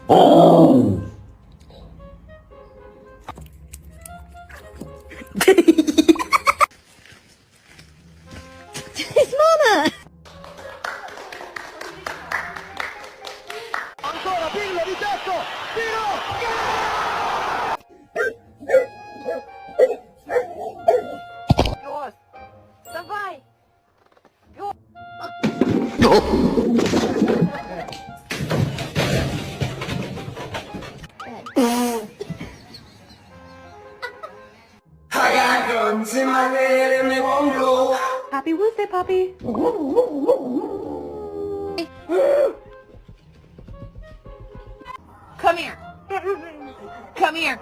Oh! It's Mama! Ancora Pirlo di tetto, tiro! Пес, давай! I got guns in my head and they won't blow. Happy Wednesday, Poppy! Come here! Come here!